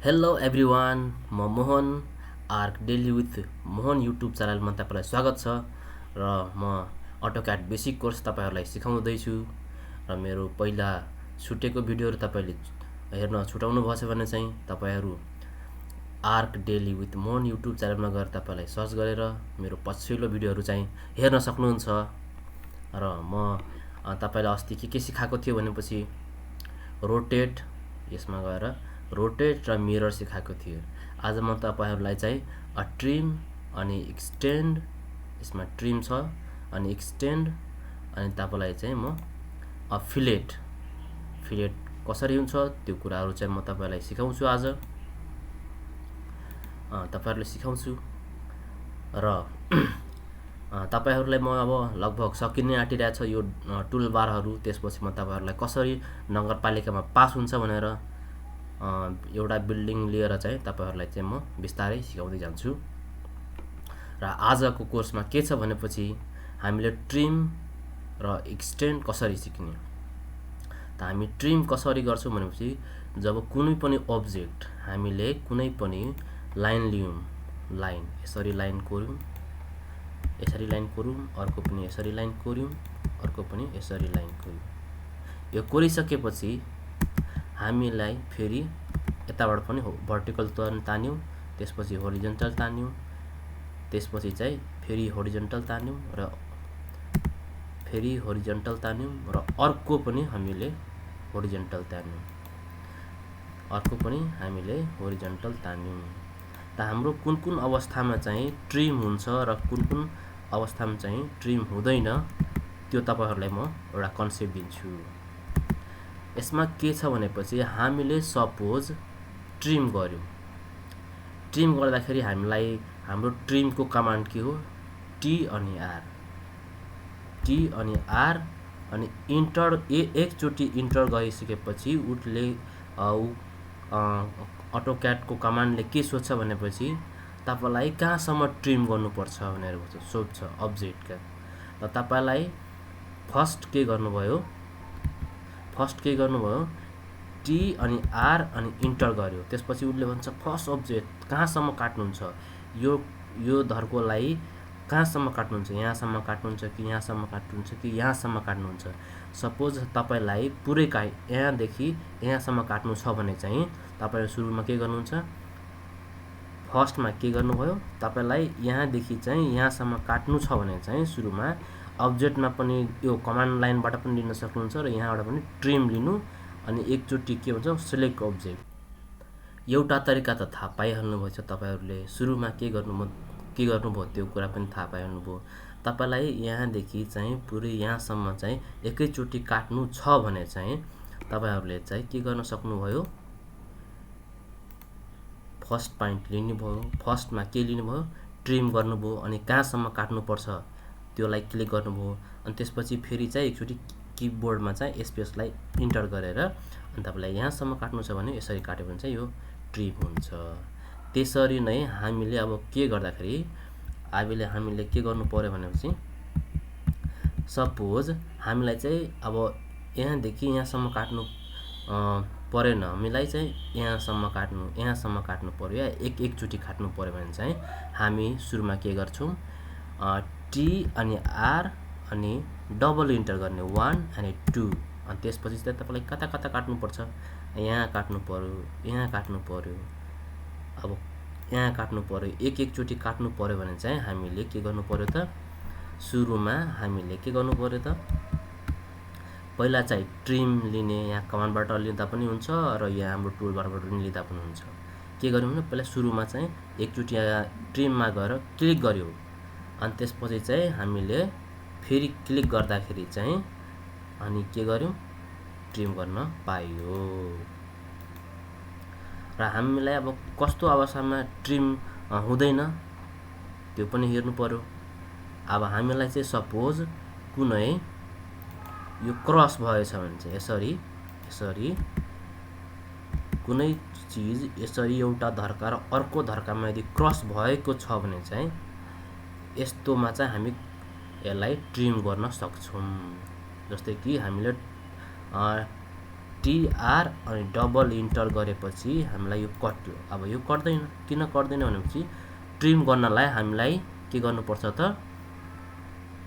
Hello everyone, म Mohan arc daily with Mohan YouTube च्यानलमा तपाईँलाई स्वागत छ र म अटोक्याड बेसिक कोर्स तपाईँहरूलाई सिकाउँदैछु र मेरो पहिला छुटेको भिडियोहरू तपाईँले हेर्न छुटाउनु भएछ भने चाहिँ तपाईँहरू arc daily with Mohan YouTube च्यानलमा गएर तपाईँलाई सर्च गरेर मेरो पछिल्लो भिडियोहरू चाहिँ हेर्न सक्नुहुन्छ र म तपाईँलाई अस्ति के सिकाएको थियो भनेपछि रोटेट यसमा गएर रोटेट र मिरर सिकाएको थियो। आज म तपाईहरुलाई चाहिँ ट्रिम अनि एक्सटेन्ड, यसमा ट्रिम छ अनि एक्सटेन्ड अनि तपाईलाई चाहिँ म फिलेट कसरी हुन्छ त्यो कुराहरु चाहिँ म तपाईलाई सिकाउँछु। आज तपाईहरुले सिकाउँछु र तपाईहरुलाई म अब लगभग सकिनै आँटिरहेछ यो टुल बारहरु। त्यसपछि म तपाईहरुलाई कसरी नगरपालिकामा पास हुन्छ भनेर एउटा बिल्डिङ लिएर चाहिँ तपाईहरुलाई चाहिँ म बिस्तारै सिकाउँदै जान्छु। र आजको कोर्समा के छ भनेपछि हामीले ट्रिम र एक्सटेन्ड कसरी सिक्ने। त हामी ट्रिम कसरी गर्छौं भनेपछि जब कुनै पनि अब्जेक्ट हामीले कुनै पनि लाइन लियौं, लाइन यसरी लाइन कोर्यौं, यसरी लाइन कोर्यौं, अर्को पनि यसरी लाइन कोर्यौं, अर्को पनि यसरी लाइन कोर्यौं। यो कोरिसकेपछि हामीलाई फेरि यताबाट पनि भर्टिकल तान्यौं, त्यसपछि होरिजन्टल तान्यौं, त्यसपछि चाहिँ फेरि होरिजन्टल तान्यौं र फेरि होरिजन्टल तान्यौं र अर्को पनि हामीले होरिजन्टल तान्यौं, अर्को पनि हामीले होरिजन्टल तान्यौं। त हाम्रो कुन अवस्थामा चाहिँ ट्रिम हुन्छ र कुन अवस्थामा चाहिँ ट्रिम हुँदैन त्यो तपाईहरुलाई म एउटा कन्सेप्ट दिन्छु। यसमा के छ भनेपछि हामीले सपोज ट्रिम गर्यौं, ट्रिम गर्दाखेरि हामीलाई हाम्रो ट्रिमको कमान्ड के हो, टी अनि आर, टी अनि आर अनि इन्टर एकचोटी इन्टर गरिसकेपछि उले अटोक्याडको कमान्डले के सोध्छ भनेपछि तपाईलाई कहाँसम्म ट्रिम गर्नुपर्छ भनेर सोध्छ अब्जेक्टका। त तपाईलाई फर्स्ट के गर्नुभयो, टी अनि आर अनि इन्टर गर्यो। त्यसपछि उले भन्छ फर्स्ट अब्जेक्ट कहाँसम्म काट्नुहुन्छ, यो धर्कोलाई कहाँसम्म काट्नुहुन्छ, यहाँसम्म काट्नुहुन्छ कि यहाँसम्म काट्नुहुन्छ कि यहाँसम्म काट्नुहुन्छ। सपोज तपाईलाई पुरै यहाँदेखि यहाँसम्म काट्नु छ भने चाहिँ तपाईले सुरुमा के गर्नुहुन्छ, फर्स्टमा के गर्नुभयो, तपाईलाई यहाँदेखि चाहिँ यहाँसम्म काट्नु छ भने चाहिँ सुरुमा अब्जेक्टमा पनि यो कमान्ड लाइनबाट पनि लिन सक्नुहुन्छ र यहाँबाट पनि ट्रिम लिनु अनि एकचोटी के भन्छ सिलेक्ट अब्जेक्ट। एउटा तरिका त थाहा पाइहाल्नु भएछ तपाईहरुले, सुरुमा के गर्नुभयो त्यो कुरा पनि थाहा पाइहाल्नु भयो। तपाईलाई यहाँदेखि चाहिँ पुरै यहाँसम्म चाहिँ एकैचोटी काट्नु छ भने चाहिँ तपाईहरुले चाहिँ के गर्न सक्नुभयो, फर्स्ट पॉइन्ट लिनुभयो, फर्स्टमा के लिनुभयो, ट्रिम गर्नुभयो अनि कहाँसम्म काट्नुपर्छ त्योलाई क्लिक गर्नुभयो अनि त्यसपछि फेरि चाहिँ एकचोटी किबोर्डमा चाहिँ स्पेसलाई इन्टर गरेर अनि तपाईलाई यहाँसम्म काट्नु छ भने यसरी काट्यो भने चाहिँ यो ट्रिम हुन्छ। त्यसरी नै हामीले अब के गर्दाखेरि हामीले के गर्नु पर्यो भनेपछि सपोज हामीलाई चाहिँ अब यहाँदेखि यहाँसम्म काट्नु परेन, हामीलाई चाहिँ यहाँसम्म काट्नु पर्यो या एकचोटी काट्नु पर्यो भने चाहिँ हामी सुरुमा के गर्छौं, टी अनि आर अनि डबल इन्टर गर्ने 1 अनि 2 अनि त्यसपछि चाहिँ तपाईलाई कता काट्नु पर्छ, यहाँ काट्नु पर्यो, यहाँ काट्नु पर्यो, अब यहाँ काट्नु पर्यो, एकचोटी काट्नु पर्यो भने चाहिँ हामीले के गर्नु पर्यो त, सुरुमा हामीले के गर्नु पर्यो त, पहिला चाहिँ ट्रिम लिने, यहाँ कमान्डबाट लिँदा पनि हुन्छ र यहाँ हाम्रो टुलबारबाट पनि लिँदा पनि हुन्छ। के गर्यौं भने पहिला सुरुमा चाहिँ एकचोटी ट्रिममा गएर क्लिक गर्यौं अनि त्यसपछि चाहिँ हामीले फेरि क्लिक गर्दाखेरि चाहिँ अनि के गर्यौं, ट्रिम गर्न पाइयो। र हामीलाई अब कस्तो अवस्थामा ट्रिम हुँदैन त्यो पनि हेर्नु पर्यो। अब हामीलाई चाहिँ सपोज कुनै यो क्रस भएछ भने चाहिँ यसरी कुनै चीज यसरी एउटा धर्का र अर्को धर्कामा यदि क्रस भएको छ भने चाहिँ यस्तोमा चाहिँ हामी यसलाई ट्रिम गर्न सक्छौं। जस्तै कि हामीले TR अनि डबल इन्टर गरेपछि हामीलाई यो कट्यो। अब यो कट्दैन, किन कट्दैन भनेपछि ट्रिम गर्नलाई हामीलाई के गर्नुपर्छ त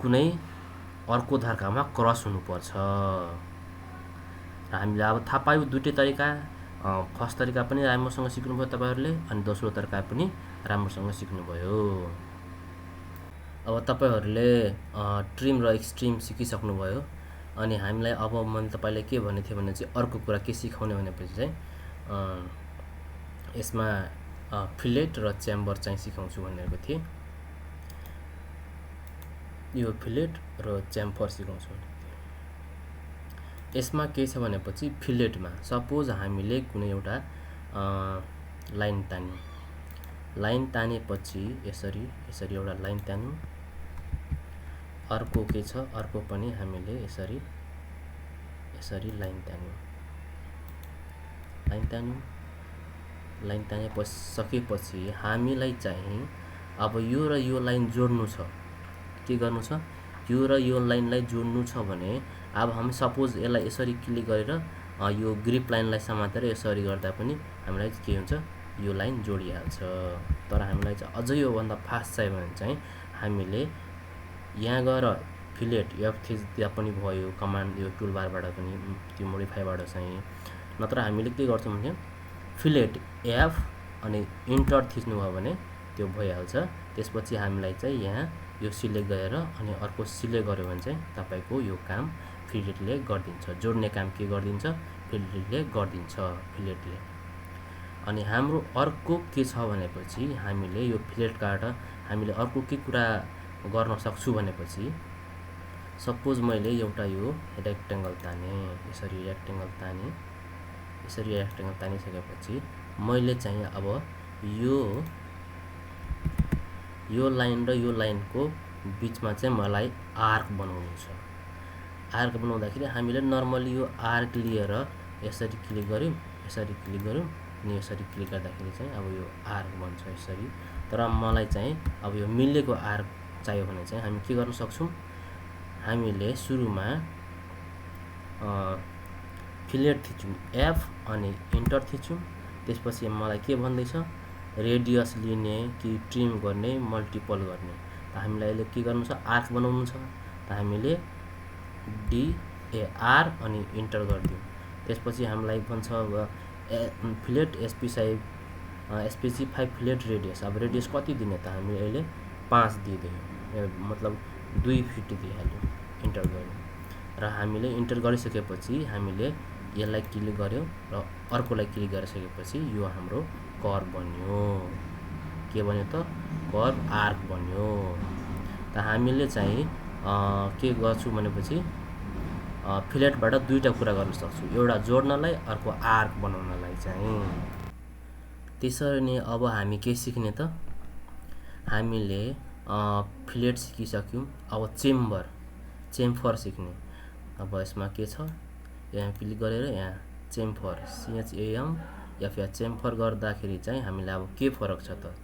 कुनै अर्को धर्कामा क्रस हुनुपर्छ। र हामीले अब थाहा पायौँ दुईटै तरिका। फर्स्ट तरिका पनि राम्रोसँग सिक्नुभयो तपाईहरुले अनि दोस्रो तरिका पनि राम्रोसँग सिक्नुभयो। अब तपाईहरुले ट्रिम र एक्सट्रिम सिकिसक्नुभयो अनि हामीलाई अब मैले तपाईलाई के भन्ने थिए भने चाहिँ अर्को कुरा के सिकाउने भनेपछि चाहिँ यसमा फिलेट र च्याम्बर चाहिँ सिकाउँछु भनेको थिए। यो फिलेट र च्याम्फर सिकाउँछु। यसमा के छ भनेपछि फिलेटमा सपोज हामीले कुनै एउटा लाइन तान्यौं। लाइन तानेपछि यसरी एउटा लाइन तान्यौं। अर्को के छ, अर्को पनि हामीले यसरी लाइन तान्यौं। लाइन तानेपछि सकेपछि हामीलाई चाहिँ अब यो र यो लाइन जोड्नु छ। के गर्नु छ? यो र यो लाइनलाई जोड्नु छ भने अब हामी सपोज यसलाई यसरी क्लिक गरेर यो ग्रिप लाइनलाई समातेर यसरी गर्दा पनि हामीलाई के हुन्छ? यो लाइन जोडिहाल्छ। तर हामीलाई चाहिँ अझै यो भन्दा फास्ट चाहियो भने चाहिँ हामीले यहाँ गएर फिलेट F थिच्दा पनि भयो, कमान्ड यो टुलबारबाट पनि त्यो मोडिफाईबाट चाहिँ। नत्र हामीले के गर्छौं भने फिलेट F अनि इन्टर थिच्नु भयो भने त्यो भइहाल्छ। त्यसपछि हामीलाई चाहिँ यहाँ यो सिलेक्ट गरेर अनि अर्को सिलेक्ट गर्यो भने चाहिँ तपाईको यो काम फिलेटले गर्दिन्छ। जोड्ने काम के गर्दिन्छ? फिलेटले गर्दिन्छ। फिलेटले। अनि हाम्रो अर्को के छ भनेपछि हामीले यो फिलेटबाट हामीले अर्को के कुरा गर्न सक्छु भनेपछि सपोज मैले एउटा यो रेक्टेंगल ताने, यसरी रेक्टेंगल तानिसकेपछि मैले चाहिँ अब यो लाइन र यो लाइनको बीचमा चाहिँ मलाई आर्क बनाउनु छ। आर्क बनाउँदाखेरि हामीले नर्मली यो आर्क लिएर यसरी क्लिक गर्यौं अनि यसरी क्लिक गर्दाखेरि चाहिँ अब यो आर्क बन्छ यसरी। तर मलाई चाहिँ अब यो मिलेको आर्क चाहियो भने चाहिँ हामी के गर्न सक्छौं? हामीले सुरुमा फिलेट थिच्यौं F अनि इन्टर थिच्यौं। त्यसपछि मलाई के भन्दैछ? रेडियस लिने कि ट्रिम गर्ने, मल्टिपल गर्ने। त हामीलाई अहिले के गर्नु छ? आर्क बनाउनु छ। त हामीले DAR अनि इन्टर गर्दियौं। त्यसपछि हामीलाई भन्छ फिलेट स्पेसिफाई फिलेट रेडियस। अब रेडियस कति दिने त हामीले अहिले 5 दिइदियौं, मतलब 2 फिट दिइहाल्यौं। इन्टर गर्यौं र हामीले इन्टर गरिसकेपछि हामीले यसलाई क्लिक गर्यौं र अर्कोलाई क्लिक गरिसकेपछि यो हाम्रो कर्व बन्यो। के बन्यो त? कर्व आर्क बन्यो। त हामीले चाहिँ के गर्छु भनेपछि फिलेटबाट दुईटा कुरा गर्न सक्छु, एउटा जोड्नलाई, अर्को आर्क बनाउनलाई चाहिँ। त्यसरी नै अब हामी के सिक्ने त? हामीले फिलेट सिकिसक्यौं। अब चेम्फर सिक्ने। अब यसमा के छ? यहाँ क्लिक गरेर यहाँ चेम्फर CHAMFR चेम्फर गर्दाखेरि चाहिँ हामीलाई अब के फरक छ त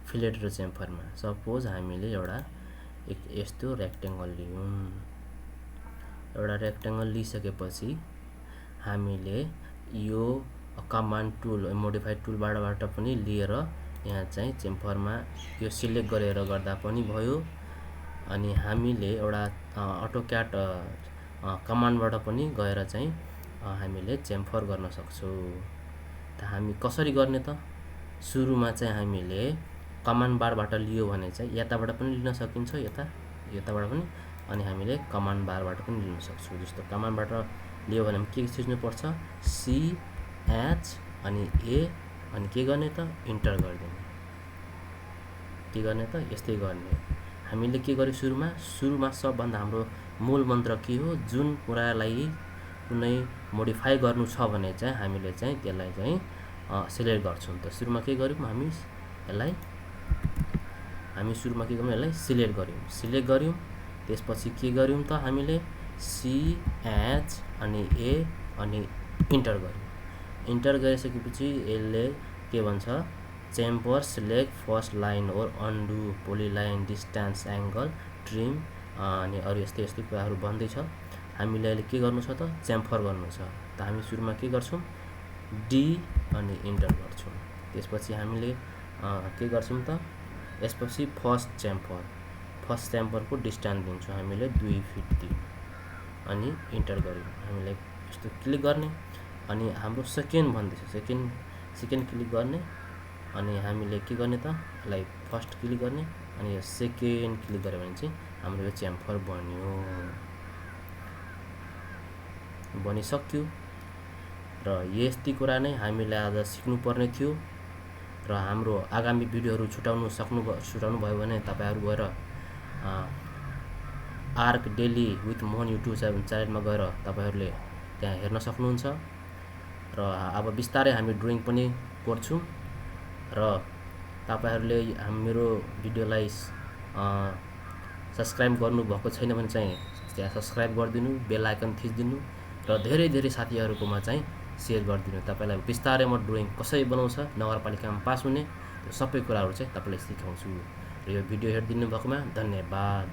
फिलेट र चेम्फरमा? सपोज हामीले एउटा यस्तो रेक्टेंगल लियौं। एउटा रेक्टेंगल लिइसकेपछि हामीले यो कमान्ड टुल मोडिफाई टुलबाट पनि लिएर यहाँ चाहिँ चेम्फरमा यो सिलेक्ट गरेर गर्दा पनि भयो। अनि हामीले एउटा अटोक्याड कमान्डबाट पनि गएर चाहिँ हामीले चेम्फर गर्न सक्छौं। त हामी कसरी गर्ने त? सुरुमा चाहिँ हामीले कमान्ड बारबाट लियो भने चाहिँ यताबाट पनि लिन सकिन्छ, यताबाट पनि। अनि हामीले कमान्ड बारबाट पनि लिन सक्छौं। जस्तो कमान्डबाट लियो भने के थिच्नु पर्छ? CH अनि A अनि के गर्ने त? इन्टर गरिदिने। के गर्ने त? यस्तै गर्ने। हामीले के गर्यो सुरुमा सबभन्दा हाम्रो मूल मन्त्र के हो? जुन कुरालाई कुनै मोडिफाई गर्नु छ भने चाहिँ हामीले चाहिँ त्यसलाई चाहिँ सिलेक्ट गर्छौं। त सुरुमा के गर्यौं? हामी सुरुमा के गर्यौं? यसलाई सिलेक्ट गर्यौं। त्यसपछि के गर्यौं त? हामीले CH अनि A अनि इन्टर गर्यौं। इन्टर गरिसकेपछि यसले के भन्छ? चेम्फर सिलेक्ट फर्स्ट लाइन और अन्डु पोलिलाइन डिस्टेन्स एंगल ट्रिम अनि अरु यस्तै कुराहरु भन्दै छ। हामीले अहिले के गर्नु छ त? चेम्फर गर्नु छ। त हामी सुरुमा के गर्छौं डी अनि इन्टर गर्छौं त्यसपछि हामीले के गर्छौं त यसपछि फर्स्ट च्याम्फरको डिस्टेन्स दिन्छौं हामीले 2 फिट दियौं अनि इन्टर गर्यौं हामीले यस्तो क्लिक गर्ने अनि हाम्रो सेकेन्ड भन्दैछ सेकेन्ड क्लिक गर्ने अनि हामीले के गर्ने त लाइक फर्स्ट क्लिक गर्ने अनि यो सेकेन्ड क्लिक गर्यो भने चाहिँ हाम्रो यो च्याम्फर बनिसक्यो र यस्तै कुरा नै हामीले आज सिक्नु पर्ने थियो र हाम्रो आगामी भिडियोहरु छुटाउनु भयो भने तपाईहरु गएर arc daily with Mohan YouTube च्यानलमा गएर तपाईहरुले त्यहाँ हेर्न सक्नुहुन्छ र अब बिस्तारै हामी ड्रइङ पनि गर्छौं र तपाईहरुले मेरो भिडियोलाई सब्स्क्राइब गर्नु भएको छैन भने चाहिँ त्यहाँ सब्स्क्राइब गरिदिनु बेल आइकन थिच्दिनु र धेरै साथीहरुकोमा चाहिँ शेयर गरिदिनु तपाईलाई बिस्तारै म ड्रइङ कसरी बनाउँछ नगरपालिकामा पास हुने त्यो सबै कुराहरु चाहिँ तपाईलाई सिकाउँछु र यो भिडियो हेर्दिनु भएकोमा धन्यवाद।